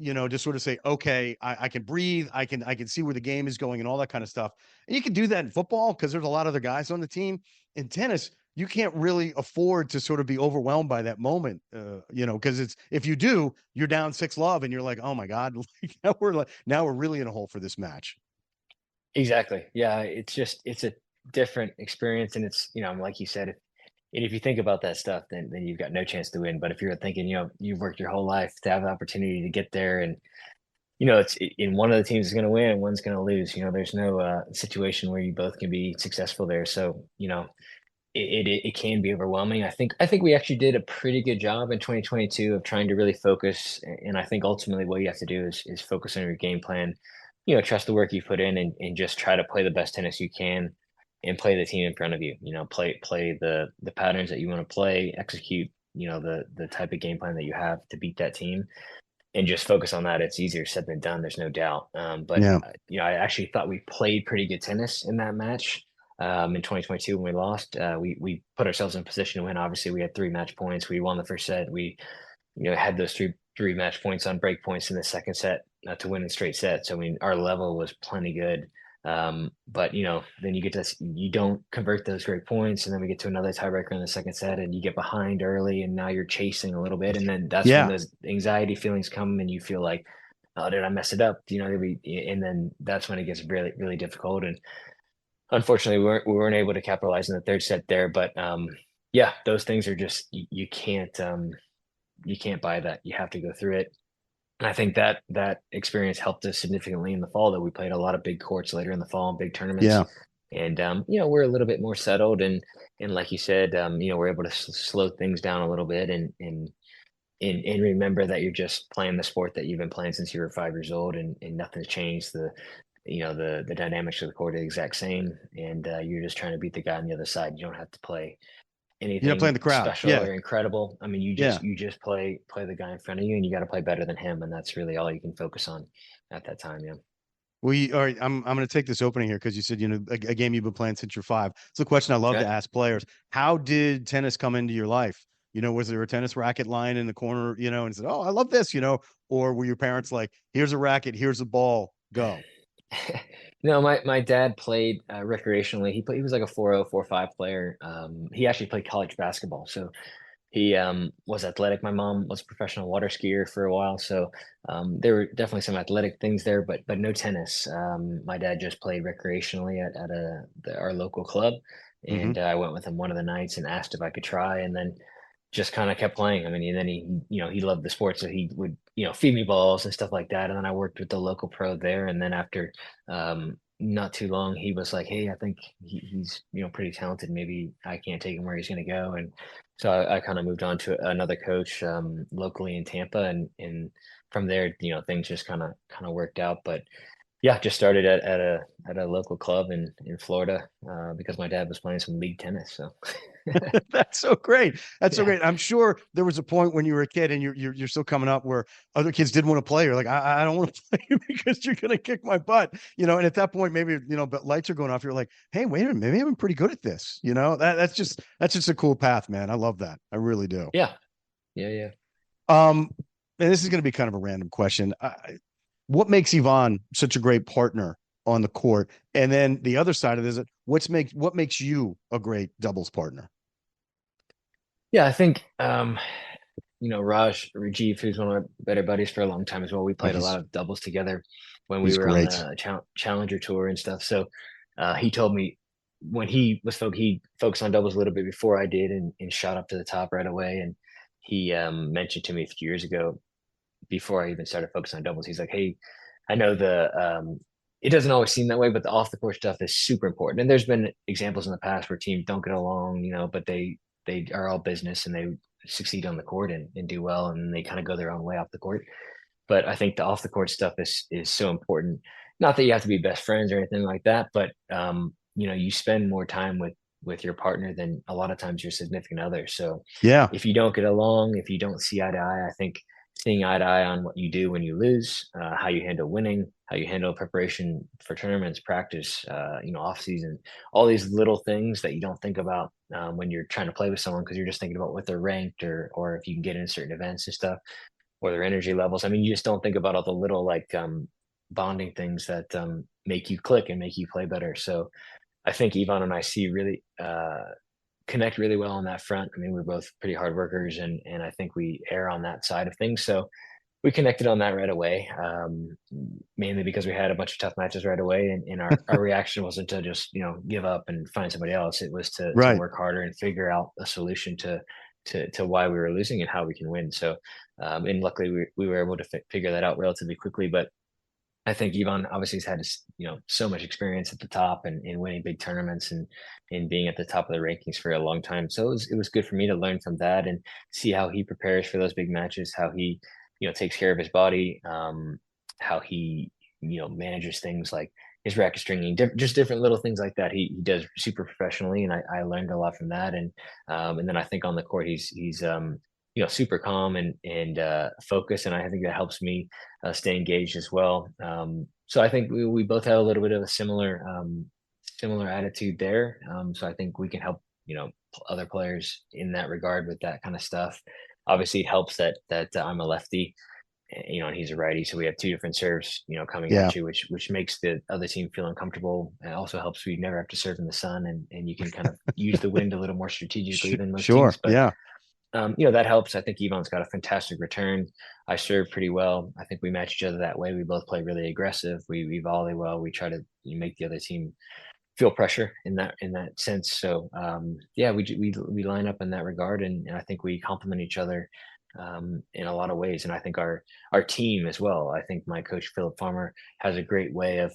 to sort of say, okay, I can breathe. I can see where the game is going and all that kind of stuff. And you can do that in football because there's a lot of other guys on the team. In tennis, you can't really afford to sort of be overwhelmed by that moment, because if you do, you're down 6-love and you're like, oh my God, now we're really in a hole for this match. Exactly. Yeah. It's a different experience. And it's, like you said, if you think about that stuff, then you've got no chance to win. But if you're thinking, you've worked your whole life to have the opportunity to get there and, it's in one of the teams is going to win and one's going to lose, there's no situation where you both can be successful there. So, it can be overwhelming. I think we actually did a pretty good job in 2022 of trying to really focus. And I think ultimately what you have to do is focus on your game plan, trust the work you put in and just try to play the best tennis you can and play the team in front of you, play the patterns that you want to play, execute, the type of game plan that you have to beat that team and just focus on that. It's easier said than done. There's no doubt. But I actually thought we played pretty good tennis in that match. In 2022 when we lost, we put ourselves in position to win. Obviously we had 3 match points. We won the first set. We, had those three match points on break points in the second set to win in straight sets. So, I mean, our level was plenty good. But then you don't convert those great points. And then we get to another tiebreaker in the second set and you get behind early and now you're chasing a little bit. And then that's when those anxiety feelings come and you feel like, oh, did I mess it up? And then that's when it gets really, really difficult. And unfortunately we weren't able to capitalize in the third set there, but those things are just, you can't buy that. You have to go through it. And I think that experience helped us significantly in the fall that we played a lot of big courts later in the fall and big tournaments. Yeah. And, we're a little bit more settled and like you said, we're able to slow things down a little bit and remember that you're just playing the sport that you've been playing since you were 5 years old and nothing's changed. The dynamics of the court are the exact same. And you're just trying to beat the guy on the other side. You don't have to play anything you're not playing the crowd. Special or incredible. I mean, you just play the guy in front of you and you got to play better than him. And that's really all you can focus on at that time. Yeah. Well, all right. I'm going to take this opening here because you said, a game you've been playing since you're 5. It's a question I love to ask players. How did tennis come into your life? Was there a tennis racket lying in the corner, and said, oh, I love this, or were your parents like, here's a racket, here's a ball, go? No, my dad played recreationally. He was like a 4.0, 4.5 player. He actually played college basketball. So he was athletic. My mom was a professional water skier for a while. So there were definitely some athletic things there, but no tennis. My dad just played recreationally at our local club. And I went with him one of the nights and asked if I could try. And then just kind of kept playing. I mean, and then he loved the sport. So he would, feed me balls and stuff like that. And then I worked with the local pro there. And then after, not too long, he was like, "Hey, I think he's pretty talented. Maybe I can't take him where he's going to go." And so I kind of moved on to another coach locally in Tampa, and from there, things just kind of worked out. But yeah, just started at a local club in Florida because my dad was playing some league tennis. So That's so great. That's so great. I'm sure there was a point when you were a kid and you're still coming up where other kids didn't want to play. You're like, I don't want to play you because you're going to kick my butt, and at that point, maybe, but lights are going off. You're like, hey, wait a minute, maybe I'm pretty good at this. That's just a cool path, man. I love that. I really do. Yeah. Yeah. And this is going to be kind of a random question. What makes Ivan such a great partner on the court? And then the other side of it is, what makes you a great doubles partner? Yeah, I think Rajiv, who's one of our better buddies for a long time as well. We played a lot of doubles together when we were on the Challenger Tour and stuff. So he told me when he focused on doubles a little bit before I did, and shot up to the top right away. And he mentioned to me a few years ago, before I even started focusing on doubles, he's like, "Hey, I know it doesn't always seem that way, but the off the court stuff is super important." And there's been examples in the past where teams don't get along, but they are all business and they succeed on the court and do well, and they kind of go their own way off the court. But I think the off the court stuff is so important. Not that you have to be best friends or anything like that, but you spend more time with your partner than a lot of times your significant other. So yeah, if you don't get along, if you don't see eye to eye, I think seeing eye to eye on what you do when you lose, how you handle winning, how you handle preparation for tournaments, practice, off season, all these little things that you don't think about when you're trying to play with someone, because you're just thinking about what they're ranked or if you can get in certain events and stuff, or their energy levels. I mean, you just don't think about all the little bonding things that make you click and make you play better. So I think Ivan and I really connect really well on that front. I mean, we're both pretty hard workers, and I think we err on that side of things. So we connected on that right away, mainly because we had a bunch of tough matches right away, and our reaction wasn't to just give up and find somebody else. It was to work harder and figure out a solution to why we were losing and how we can win. So and luckily we were able to figure that out relatively quickly. But I think Ivan obviously has had so much experience at the top and in winning big tournaments and being at the top of the rankings for a long time. So it was good for me to learn from that and see how he prepares for those big matches, how he takes care of his body, how he manages things like his racket stringing, just different little things like that. He does super professionally, and I learned a lot from that. And then I think on the court he's super calm and focused, and I think that helps me stay engaged as well. So I think we both have a little bit of a similar attitude there. So I think we can help other players in that regard with that kind of stuff. Obviously, it helps that I'm a lefty, and he's a righty, so we have two different serves coming at you, which makes the other team feel uncomfortable. It also helps we never have to serve in the sun, and you can kind of use the wind a little more strategically than most teams. But, that helps. I think Ivan's got a fantastic return. I serve pretty well. I think we match each other that way. We both play really aggressive. We volley well. We try to make the other team feel pressure in that sense. So we line up in that regard, and I think we complement each other in a lot of ways. And I think our team as well. I think my coach Philip Farmer has a great way of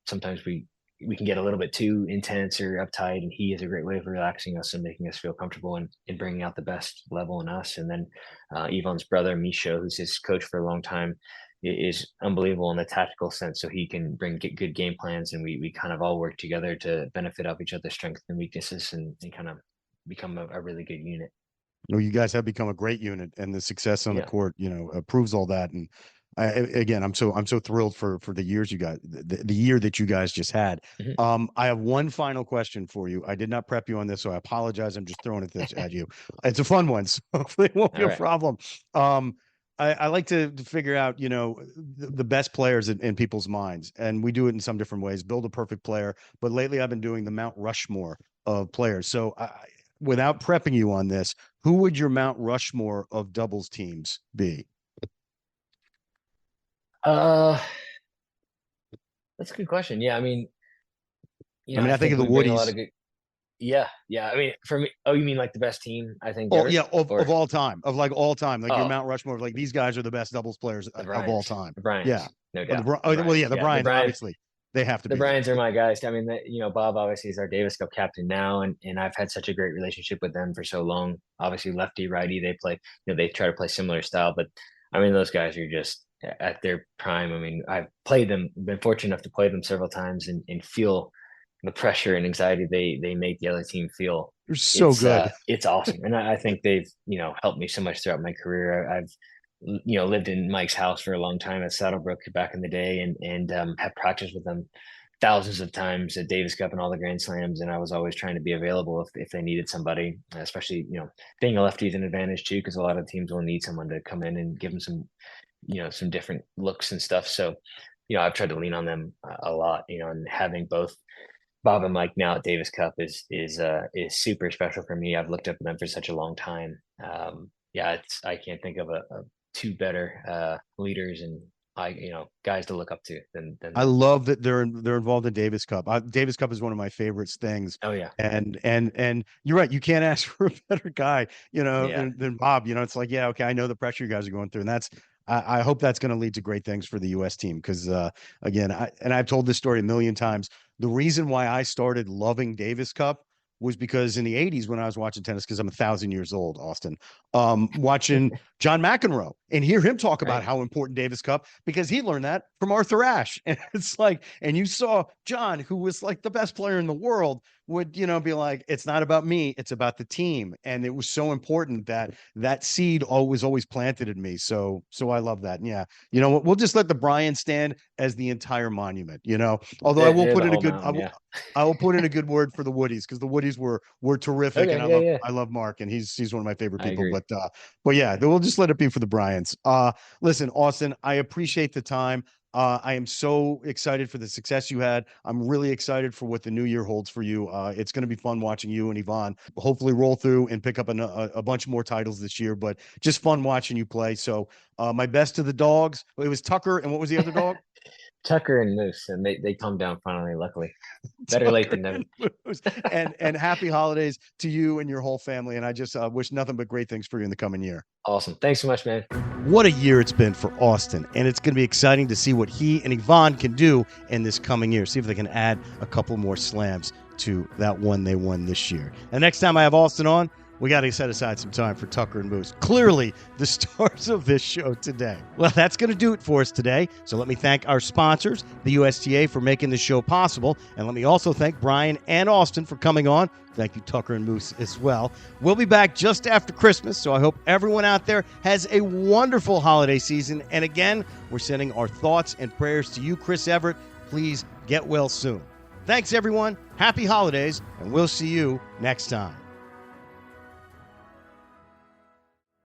sometimes we can get a little bit too intense or uptight, and he has a great way of relaxing us and making us feel comfortable and bringing out the best level in us. And then Ivan's brother, Misho, who's his coach for a long time, is unbelievable in the tactical sense. So he can get good game plans, and we kind of all work together to benefit off each other's strengths and weaknesses and kind of become a really good unit. Well, you guys have become a great unit, and the success on the court, proves all that. And I'm so thrilled for the years you guys, the year that you guys just had. Mm-hmm. I have one final question for you. I did not prep you on this, so I apologize. I'm just throwing it at you. It's a fun one, so hopefully it won't be a problem. I like to figure out, the best players in people's minds, and we do it in some different ways. Build a perfect player, but lately I've been doing the Mount Rushmore of players. So without prepping you on this, who would your Mount Rushmore of doubles teams be? That's a good question. Yeah, I mean, I think of the Woodies. A lot of good. Yeah. I mean, for me, you mean like the best team? I think. Oh yeah, of all time, of all time, your Mount Rushmore of these guys are the best doubles players of all time. The Bryans, yeah, no doubt. The Bryans, obviously. They have to The be. Bryans are my guys. I mean, Bob obviously is our Davis Cup captain now, and I've had such a great relationship with them for so long. Obviously, lefty, righty, they play. They try to play similar style, but I mean, those guys are just at their prime. I mean, I've played them, been fortunate enough to play them several times, and feel the pressure and anxiety they make the other team feel. They're so good. It's awesome, and I think they've helped me so much throughout my career. I've lived in Mike's house for a long time at Saddlebrook back in the day, and have practiced with them thousands of times at Davis Cup and all the Grand Slams. And I was always trying to be available if they needed somebody, especially, being a lefty is an advantage too, because a lot of teams will need someone to come in and give them some different looks and stuff. So, I've tried to lean on them a lot, and having both Bob and Mike now at Davis Cup is super special for me. I've looked up to them for such a long time. I can't think of a two better leaders and guys to look up to than I love that they're involved in Davis Cup. Davis Cup is one of my favorite things. Oh yeah. And you're right. You can't ask for a better guy, than Bob. It's like, yeah, okay, I know the pressure you guys are going through, and I hope that's going to lead to great things for the U.S. team. Because again, I've told this story a million times. The reason why I started loving Davis Cup was because in the 80s when I was watching tennis, because I'm 1,000 years old, Austin, watching John McEnroe and hear him talk about how important Davis Cup, because he learned that from Arthur Ashe. And it's like, and you saw John, who was like the best player in the world, would, be like, it's not about me, it's about the team. And it was so important that seed was always planted in me. So I love that. And yeah, we'll just let the Bryans stand as the entire monument, although I will put in a good, I will put in a good word for the Woodies, because the Woodies were terrific. Okay, and I love Marc, and he's one of my favorite people, but yeah, we'll just let it be for the Bryans. Listen, Austin, I appreciate the time. I am so excited for the success you had. I'm really excited for what the new year holds for you. It's going to be fun watching you and Yvonne hopefully roll through and pick up a bunch more titles this year, but just fun watching you play. So my best to the dogs. It was Tucker, and what was the other dog? Tucker and Moose, and they calmed down finally, luckily. Better late than never. and happy holidays to you and your whole family. And I just wish nothing but great things for you in the coming year. Awesome. Thanks so much, man. What a year it's been for Austin. And it's going to be exciting to see what he and Yvonne can do in this coming year. See if they can add a couple more slams to that one they won this year. And next time I have Austin on, we got to set aside some time for Tucker and Moose. Clearly, the stars of this show today. Well, that's going to do it for us today. So let me thank our sponsors, the USTA, for making this show possible. And let me also thank Brian and Austin for coming on. Thank you, Tucker and Moose, as well. We'll be back just after Christmas, so I hope everyone out there has a wonderful holiday season. And again, we're sending our thoughts and prayers to you, Chris Everett. Please get well soon. Thanks, everyone. Happy holidays, and we'll see you next time.